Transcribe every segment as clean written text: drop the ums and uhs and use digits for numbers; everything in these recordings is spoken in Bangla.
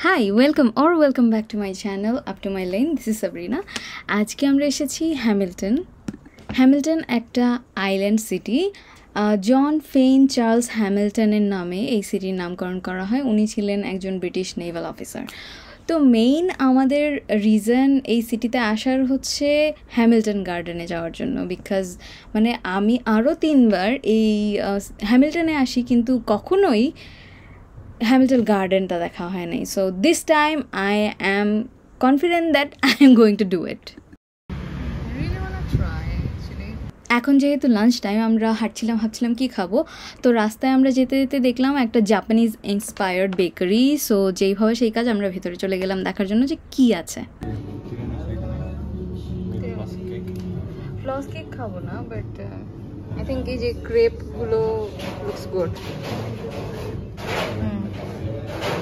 Hi, welcome back to my channel, Up to My Lane. This is Sabrina. আজকে আমরা এসেছি হ্যামিল্টন একটা আইল্যান্ড সিটি। জন ফেইন চার্লস হ্যামিল্টনের নামে এই সিটির নামকরণ করা হয়। উনি ছিলেন একজন ব্রিটিশ নেভাল অফিসার। তো মেইন আমাদের রিজন এই সিটিতে আসার হচ্ছে হ্যামিল্টন গার্ডেনে যাওয়ার জন্য, বিকজ মানে আমি আরও 3বার এই হ্যামিল্টনে আসি কিন্তু কখনোই হ্যামিল্টন গার্ডেনটা দেখা হয় নাই। So this time I am confident that I am going to do it. এখন যেহেতু লাঞ্চ টাইম, আমরা ভাবছিলাম কি খাবো। তো রাস্তায় আমরা যেতে যেতে দেখলাম একটা জাপানিজ ইন্সপায়ার্ড বেকারি। সো যেইভাবে সেই কাজ, আমরা ভেতরে চলে গেলাম দেখার জন্য যে কি আছে। ফ্লস কেক খাবো না, বাট আই থিঙ্ক এই যে ক্রেপগুলো লুকস গুড।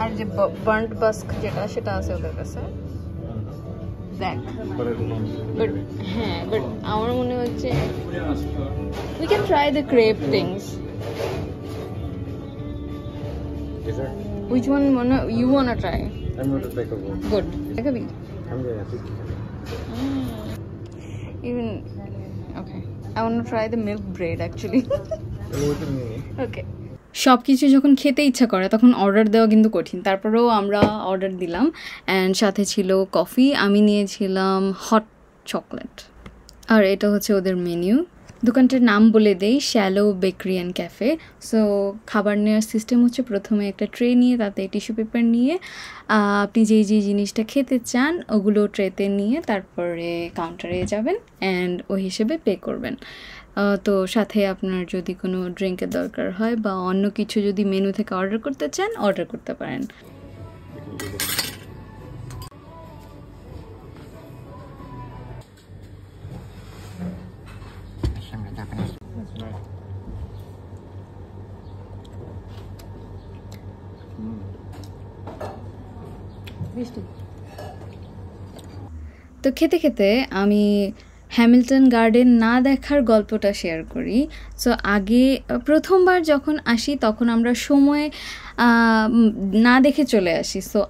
আর যে বার্ন্ট বাস্ক যেটা, সেটা আছে ওদের কাছে। দেখ, বাট হ্যাঁ, বাট আমার মনে হচ্ছে we can try the crepe things. Which one you wanna try? I'm going to take a walk. Good.Ekabi? I'm going to take Even okay. I want to try the milk bread actually. Okay. সব কিছু যখন খেতে ইচ্ছা করে তখন অর্ডার দেওয়া কিন্তু কঠিন। তারপরেও আমরা অর্ডার দিলাম, অ্যান্ড সাথে ছিল কফি। আমি নিয়েছিলাম হট চকলেট। আর এটা হচ্ছে ওদের মেনু। দোকানটার নাম বলে দেই, shallow bakery and cafe. So খাবার নেওয়ার সিস্টেম হচ্ছে, প্রথমে একটা ট্রে নিয়ে তাতে টিস্যু পেপার নিয়ে আপনি যেই জিনিসটা খেতে চান ওগুলো ট্রেতে নিয়ে তারপরে কাউন্টারে যাবেন অ্যান্ড ওই হিসেবে পে করবেন। তো সাথে আপনার যদি কোনো ড্রিঙ্কের দরকার হয় বা অন্য কিছু যদি মেনু থেকে অর্ডার করতে চান, অর্ডার করতে পারেন। তো খেতে খেতে আমি হ্যামিল্টন গার্ডেন না দেখার গল্পটা শেয়ার করি। সো আগে প্রথমবার যখন আসি তখন আমরা সময় না দেখে চলে আসি। সো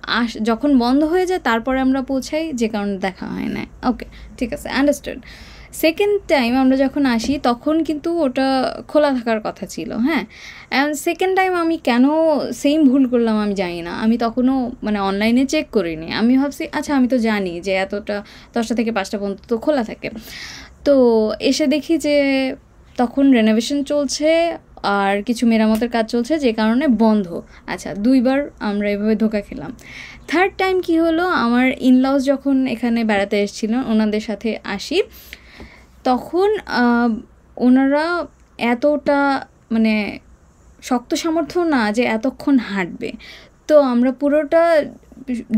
যখন বন্ধ হয়ে যায় তারপরে আমরা পৌঁছাই, যে কারণে দেখা হয় না। ওকে, ঠিক আছে, আন্ডারস্টুড। সেকেন্ড টাইম আমরা যখন আসি তখন কিন্তু ওটা খোলা থাকার কথা ছিল। হ্যাঁ, অ্যান্ড সেকেন্ড টাইম আমি কেন সেম ভুল করলাম আমি জানি না। আমি তখনও মানে অনলাইনে চেক করিনি। আমি ভাবছি আচ্ছা আমি তো জানি যে এতটা 10টা থেকে 5টা পর্যন্ত তো খোলা থাকে। তো এসে দেখি যে তখন রেনোভেশন চলছে আর কিছু মেরামতের কাজ চলছে, যে কারণে বন্ধ। আচ্ছা, 2বার আমরা এভাবে ধোকা খেলাম। থার্ড টাইম কি হলো, আমার ইনলস যখন এখানে বেড়াতে এসেছিলেন, ওনাদের সাথে আসি, তখন ওনারা এতটা মানে শক্ত সামর্থ্য না যে এতক্ষণ হাঁটবে। তো আমরা পুরোটা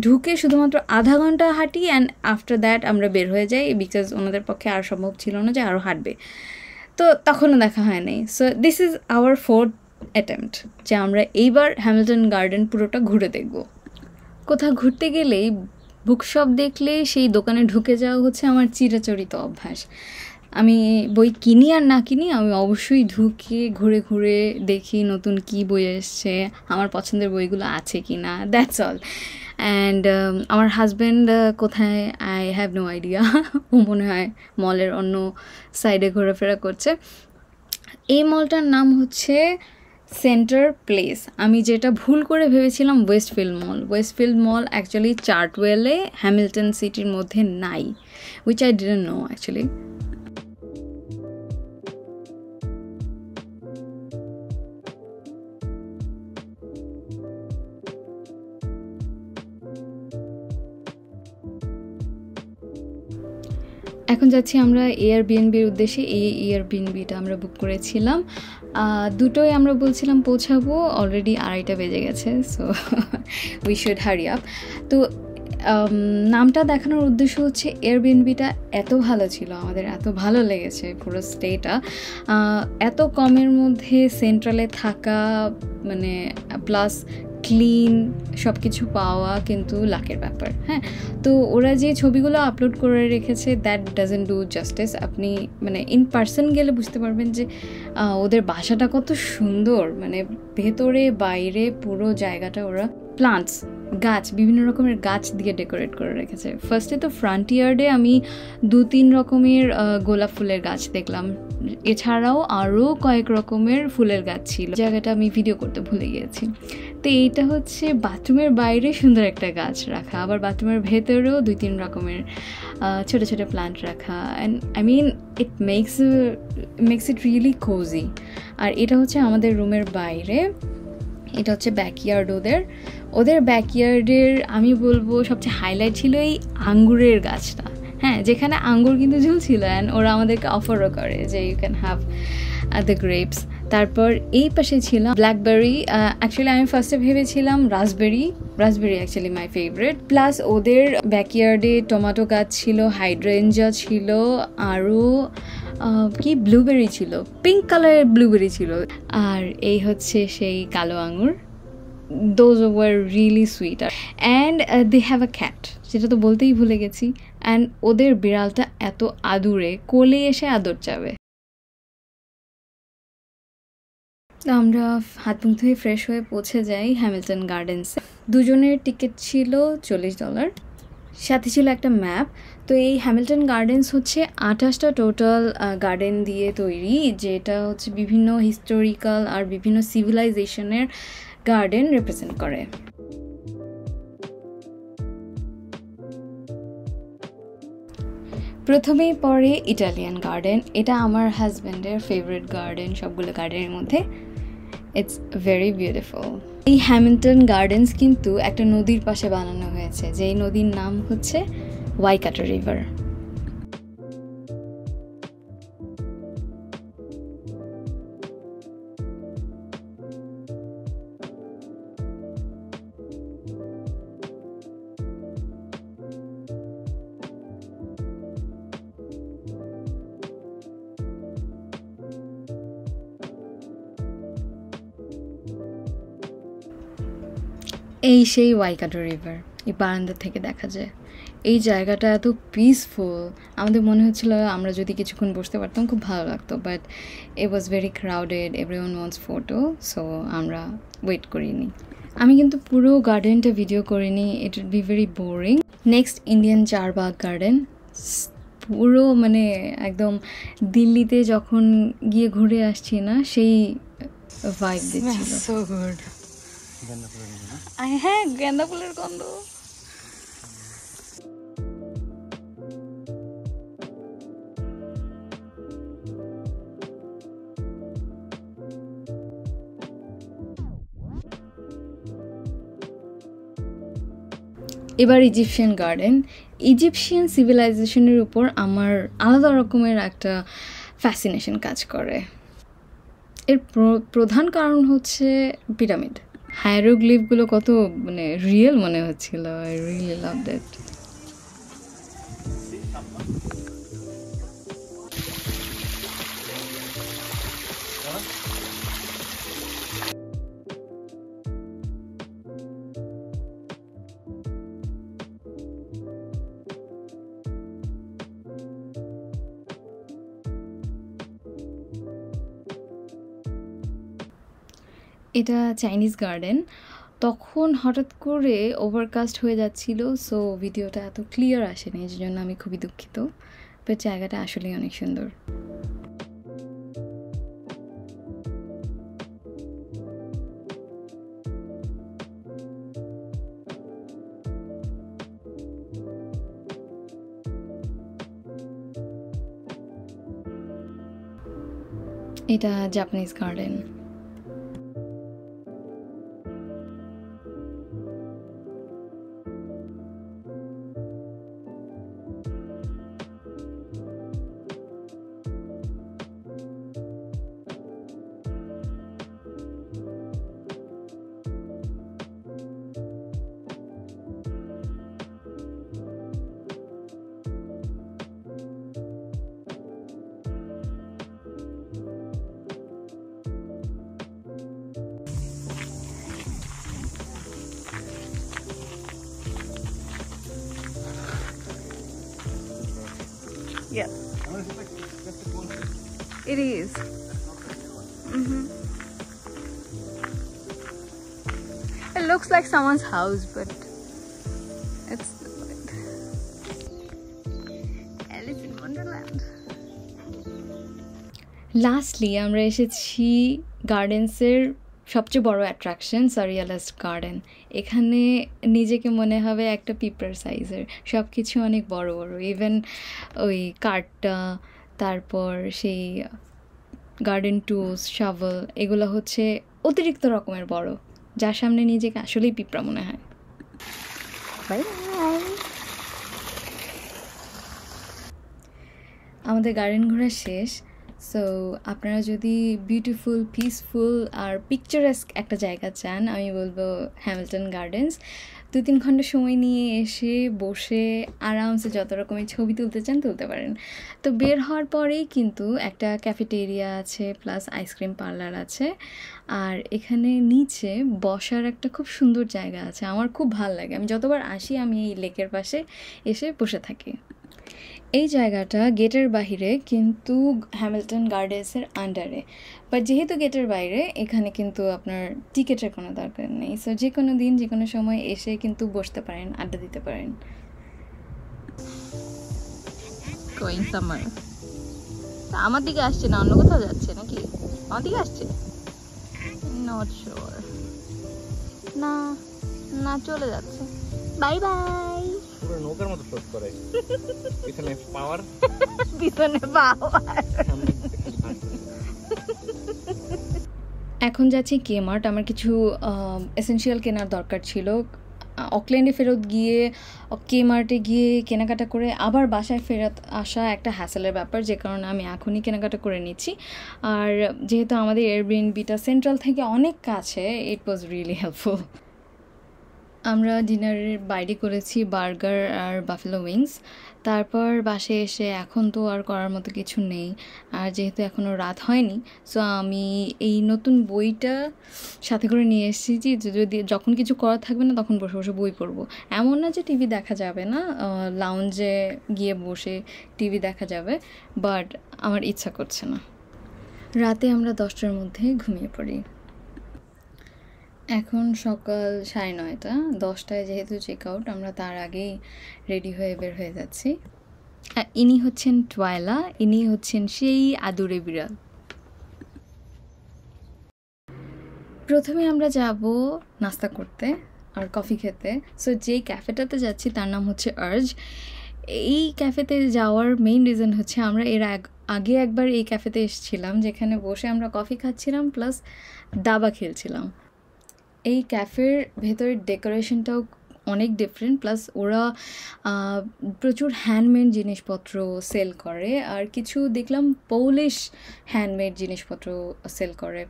ঢুকে শুধুমাত্র আধা ঘন্টা হাঁটি, অ্যান্ড আফটার দ্যাট আমরা বের হয়ে যাই, বিকজ ওনাদের পক্ষে আর সম্ভব ছিল না যে আরও হাঁটবে। তো তখনও দেখা হয় নাই। So this is our 4th attempt যে আমরা এইবার হ্যামিল্টন গার্ডেন পুরোটা ঘুরে দেখব। কোথাও ঘুরতে গেলেই বুকশপ দেখলে সেই দোকানে ঢুকে যাওয়া হচ্ছে আমার চিরাচরিত অভ্যাস। আমি বই কিনি আর না কিনি, আমি অবশ্যই ঢুকে ঘুরে ঘুরে দেখি নতুন কি বই এসছে, আমার পছন্দের বইগুলো আছে কি না, দ্যাটস অল। অ্যান্ড আমার হাজব্যান্ড কোথায়, আই হ্যাভ নো আইডিয়া। ও মনে হয় মলের অন্য সাইডে ঘোরাফেরা করছে। এই মলটার নাম হচ্ছে সেন্টার প্লেস। আমি যেটা ভুল করে ভেবেছিলাম ওয়েস্টফিল্ড মল অ্যাকচুয়ালি চার্টওয়েলে হ্যামিল্টন সিটির মধ্যে নাই, which I didn't know actually. এখন যাচ্ছি আমরা এয়ারবিএনবির উদ্দেশ্যে। এই এয়ারবিএনবিটা আমরা বুক করেছিলাম, দুটোই আমরা বলছিলাম পৌঁছাবো, অলরেডি 2:30 বেজে গেছে। So we should hurry up. তো নামটা দেখানোর উদ্দেশ্য হচ্ছে এয়ারবিএনবিটা এত ভালো ছিল, আমাদের এত ভালো লেগেছে পুরো স্টেটা। এত কমের মধ্যে সেন্ট্রালে থাকা, মানে প্লাস ক্লিন সব কিছু পাওয়া কিন্তু লাকের ব্যাপার। হ্যাঁ, তো ওরা যে ছবিগুলো আপলোড করে রেখেছে, দ্যাট ডাজেন্ট ডু জাস্টিস। আপনি মানে ইন পার্সন গেলে বুঝতে পারবেন যে ওদের বাসাটা কত সুন্দর, মানে ভেতরে বাইরে পুরো জায়গাটা ওরা প্লান্টস গাছ, বিভিন্ন রকমের গাছ দিয়ে ডেকোরেট করে রেখেছে। ফার্স্টে তো ফ্রন্ট ইয়ার্ডে আমি 2-3 রকমের গোলাপ ফুলের গাছ দেখলাম, এছাড়াও আরও কয়েক রকমের ফুলের গাছ ছিল, জায়গাটা আমি ভিডিও করতে ভুলে গিয়েছি। তো এইটা হচ্ছে বাথরুমের বাইরে সুন্দর একটা গাছ রাখা, আবার বাথরুমের ভেতরেও 2-3 রকমের ছোট ছোট প্লান্ট রাখা। And I mean it makes it really cozy. আর এটা হচ্ছে আমাদের রুমের বাইরে, এটা হচ্ছে ব্যাকইয়ার্ড ওদের ব্যাকইয়ার্ডের আমি বলবো সবচেয়ে হাইলাইট ছিল এই আঙ্গুরের গাছটা। হ্যাঁ, যেখানে আঙ্গুর কিন্তু ঝুলছিল, অ্যান্ড ওরা আমাদেরকে অফারও করে যে you can have the grapes. তারপর এই পাশে ছিল ব্ল্যাকবেরি। অ্যাকচুয়ালি আমি ফার্স্টে ভেবেছিলাম raspberry actually my favourite. Plus ওদের ব্যাকইয়ার্ডে টমেটো গাছ ছিল, হাইড্রেঞ্জা ছিল, আরও কি ব্লুবেরি ছিল, পিঙ্ক কালারের ব্লুবেরি ছিল। আর এই হচ্ছে সেই কালো আঙুর, those were really sweet. And they have a cat, সেটা তো বলতেই ভুলে গেছি। অ্যান্ড ওদের বিড়ালটা এত আদুরে, কোলে এসে আদর চাবে। আমরা হাত মুখ ধুয়ে ফ্রেশ হয়ে পৌঁছে যাই হ্যামিল্টন গার্ডেন্সে। দুজনের টিকিট ছিল $40, সাথে ছিল একটা ম্যাপ। তো এই হ্যামিল্টন গার্ডেন্স হচ্ছে 28টা টোটাল গার্ডেন দিয়ে তৈরি, যেটা হচ্ছে বিভিন্ন হিস্টোরিক্যাল আর বিভিন্ন সিভিলাইজেশনের গার্ডেন রিপ্রেজেন্ট করে। প্রথমেই পড়ে ইটালিয়ান গার্ডেন, এটা আমার হাজব্যান্ডের ফেভারিট গার্ডেন সবগুলো গার্ডেনের মধ্যে। It's very beautiful. এই হ্যামিল্টন গার্ডেন্স কিন্তু একটা নদীর পাশে বানানো হয়েছে, যেই নদীর নাম হচ্ছে ওয়াইকাটো রিভার। এই সেই ওয়াইকাটো রিভার এই বারান্দা থেকে দেখা যায়। এই জায়গাটা এত পিসফুল, আমাদের মনে হচ্ছিল আমরা যদি কিছুক্ষণ বসতে পারতাম খুব ভালো লাগতো, but it was very crowded, everyone wants photo, so আমরা ওয়েট করিনি। আমি কিন্তু পুরো গার্ডেনটা ভিডিও করিনি, it would be very boring. Next Indian Charbagh garden, পুরো মানে একদম দিল্লিতে যখন গিয়ে ঘুরে আসছি না সেই ভাইব দিচ্ছিল। So good. হ্যাঁ, গেন্দা ফুলের গন্ধ। এবার ইজিপশিয়ান গার্ডেন। ইজিপশিয়ান সিভিলাইজেশনের উপর আমার আলাদা রকমের একটা ফ্যাসিনেশন কাজ করে। এর প্রধান কারণ হচ্ছে পিরামিড, হায়ারোগ্লিফগুলো কত মানে রিয়েল মনে হচ্ছিল। I really love that. এটা চাইনিজ গার্ডেন। তখন হঠাৎ করে ওভারকাস্ট হয়ে যাচ্ছিল, সো ভিডিওটা এত ক্লিয়ার আসেনি, এই জন্য আমি খুবই দুঃখিত। বাট জায়গাটা আসলেই অনেক সুন্দর। এটা Japanese garden. Yeah. It is. It looks like someone's house, but lastly আমরা এসেছি গার্ডেন্সের সবচেয়ে বড় অ্যাট্রাকশন সারিয়ালাস্ট গার্ডেন। এখানে নিজেকে মনে হবে একটা পিঁপড়ার সাইজের, সব কিছু অনেক বড় বড়, ইভেন ওই কার্ডটা, তারপর সেই গার্ডেন টুলস, শাভল, এগুলো হচ্ছে অতিরিক্ত রকমের বড়, যার সামনে নিজেকে আসলেই পিঁপড়া মনে হয়। Bye bye. আমাদের গার্ডেন ঘোরা শেষ। সো আপনারা যদি বিউটিফুল, পিসফুল আর পিকচারেস্ক একটা জায়গা চান, আমি বলবো হ্যামিল্টন গার্ডেন্স। 2-3 ঘন্টা সময় নিয়ে এসে বসে আরামসে যত রকমের ছবি তুলতে চান তুলতে পারেন। তো বের হওয়ার পরেই কিন্তু একটা ক্যাফেটেরিয়া আছে, প্লাস আইসক্রিম পার্লার আছে, আর এখানে নিচে বসার একটা খুব সুন্দর জায়গা আছে। আমার খুব ভালো লাগে, আমি যতবার আসি আমি এই লেকের পাশে এসে বসে থাকি। এই জায়গাটা গেটের বাইরে, কিন্তু হ্যামিল্টন গার্ডেন্সের আন্ডারে, বাট যেহেতু গেটের বাইরে, এখানে কিন্তু আপনার টিকিটের কোনো দরকার নেই। সো যে কোনো দিন যে কোনো সময় এসে কিন্তু বসতে পারেন, আড্ডা দিতে পারেন। Going summer. আমার দিকে আসছে না, অন্য কোথাও যাচ্ছে নাকি? আমার দিকে আসছে, নট শিওর। না না, চলে যাচ্ছে। Bye bye. পুরো নৌকার মতো ফ্লোট করে। পিছনে পাওয়ার, পিছনে পাওয়ার। এখন যাচ্ছি কেমার্ট। আমার কিছু এসেনশিয়াল কেনার দরকার ছিল। অকল্যান্ডে ফেরত গিয়ে কেমার্টে গিয়ে কেনাকাটা করে আবার বাসায় ফেরত আসা একটা হ্যাসেলের ব্যাপার, যে কারণে আমি এখনই কেনাকাটা করে নিচ্ছি। আর যেহেতু আমাদের এয়ারবিএনবিটা সেন্ট্রাল থেকে অনেক কাছে, ইট ওয়াজ রিয়েলি হেল্পফুল। আমরা ডিনারের বাইরে করেছি বার্গার আর বাফেলো উইংস। তারপর বাসায় এসে এখন তো আর করার মতো কিছু নেই, আর যেহেতু এখনও রাত হয়নি, সো আমি এই নতুন বইটা সাথে করে নিয়ে এসেছি যে যদি যখন কিছু করা থাকবে না তখন বসে বসে বই পড়বো। এমন না যে টিভি দেখা যাবে না, লাউঞ্জে গিয়ে বসে টিভি দেখা যাবে, বাট আমার ইচ্ছা করছে না। রাতে আমরা 10টার মধ্যে ঘুমিয়ে পড়ি। এখন সকাল 9:30, 10টায় যেহেতু চেক আউট, আমরা তার আগেই রেডি হয়ে বের হয়ে যাচ্ছি। ইনি হচ্ছেন টয়লা, ইনি হচ্ছেন সেই আদুরে বিড়াল। প্রথমে আমরা যাব নাস্তা করতে আর কফি খেতে। সো যেই ক্যাফেটাতে যাচ্ছি তার নাম হচ্ছে আর্জ। এই ক্যাফেতে যাওয়ার মেইন রিজন হচ্ছে আমরা এর আগে একবার এই ক্যাফেতে এসেছিলাম, যেখানে বসে আমরা কফি খাচ্ছিলাম প্লাস দাবা খেলছিলাম। এই ক্যাফের ভেতরের ডেকোরেশনটাও অনেক ডিফারেন্ট, প্লাস ওরা প্রচুর হ্যান্ডমেড জিনিসপত্র সেল করে, আর কিছু দেখলাম পৌলিশ হ্যান্ডমেড জিনিসপত্র সেল করে,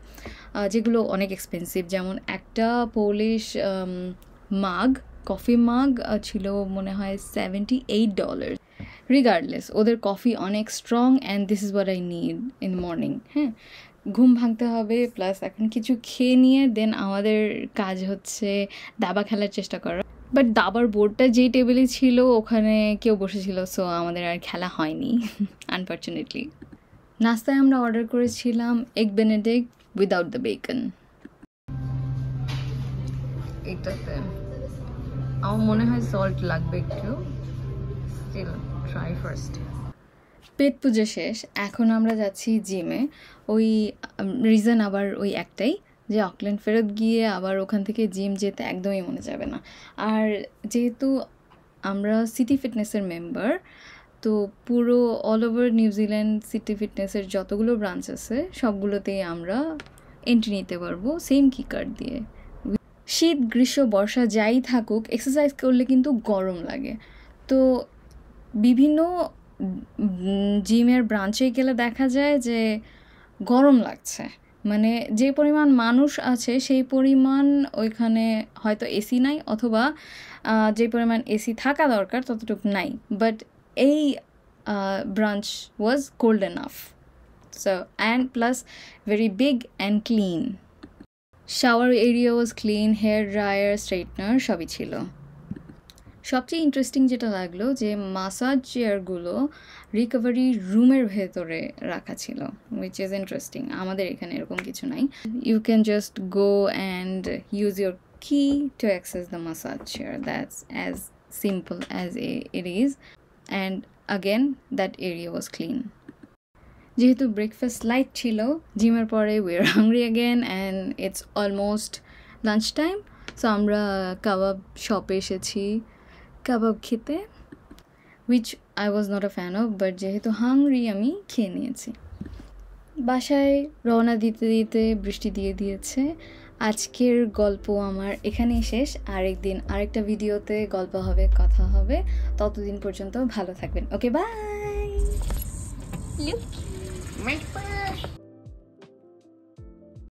যেগুলো অনেক এক্সপেন্সিভ। যেমন একটা পৌলিশ মাগ, কফি মাগ ছিল মনে হয় $78। রিগার্ডলেস, ওদের কফি অনেক strong, and this is what I need in the morning. হ্যাঁ, ঘুম ভাঙতে হবে, প্লাস এখন কিছু খেয়ে নিয়ে দেন আমাদের কাজ হচ্ছে দাবা খেলার চেষ্টা করা। বাট দাবার বোর্ডটা যেই টেবিলে ছিল ওখানে কেউ বসেছিল, সো আমাদের আর খেলা হয়নি আনফর্চুনেটলি। নাস্তায় আমরা অর্ডার করেছিলাম egg Benedict without the beacon. এটাতে আমার মনে হয় সল্ট লাগবে একটু, স্টিল ট্রাই ফার্স্ট। পেট পুজো শেষ, এখন আমরা যাচ্ছি জিমে। ওই রিজন আবার ওই একটাই, যে অকল্যান্ড ফেরত গিয়ে আবার ওখান থেকে জিম যেতে একদমই মনে যাবে না। আর যেহেতু আমরা সিটি ফিটনেসের মেম্বার, তো পুরো অল ওভার নিউজিল্যান্ড সিটি ফিটনেসের যতগুলো ব্রাঞ্চ আছে সবগুলোতেই আমরা এন্ট্রি নিতে পারবো সেম কি কার্ড দিয়ে। শীত, গ্রীষ্ম, বর্ষা যাই থাকুক, এক্সারসাইজ করলে কিন্তু গরম লাগে। তো বিভিন্ন জিমের ব্রাঞ্চে গেলে দেখা যায় যে গরম লাগছে, মানে যে পরিমাণ মানুষ আছে সেই পরিমাণ ওইখানে হয়তো এসি নাই, অথবা যে পরিমাণ এসি থাকা দরকার ততটুকু নাই। বাট এই branch was cold enough, so and plus very big and clean. Shower area was clean, hair dryer, straightener সবই ছিল। সবচেয়ে ইন্টারেস্টিং যেটা লাগলো যে মাসাজ চেয়ারগুলো রিকভারি রুমের ভেতরে রাখা ছিল, উইচ ইজ ইন্টারেস্টিং। আমাদের এখানে এরকম কিছু নাই। You can just go and use your key to access the massage chair, that's as simple as it is, and again that area was clean. যেহেতু ব্রেকফাস্ট লাইট ছিল, জিমের পরে we are hungry again and it's almost lunch time. So আমরা কাবাব শপে এসেছি কাবাব খেতে, which I was not a fan of, but যেহেতু হাংরি আমি খেয়ে নিয়েছি। বাসায় রওনা দিতে দিতে বৃষ্টি দিয়ে দিয়েছে। আজকের গল্প আমার এখানেই শেষ। আরেকদিন আরেকটা ভিডিওতে গল্প হবে, কথা হবে। ততদিন পর্যন্ত ভালো থাকবেন। ওকে, বাই।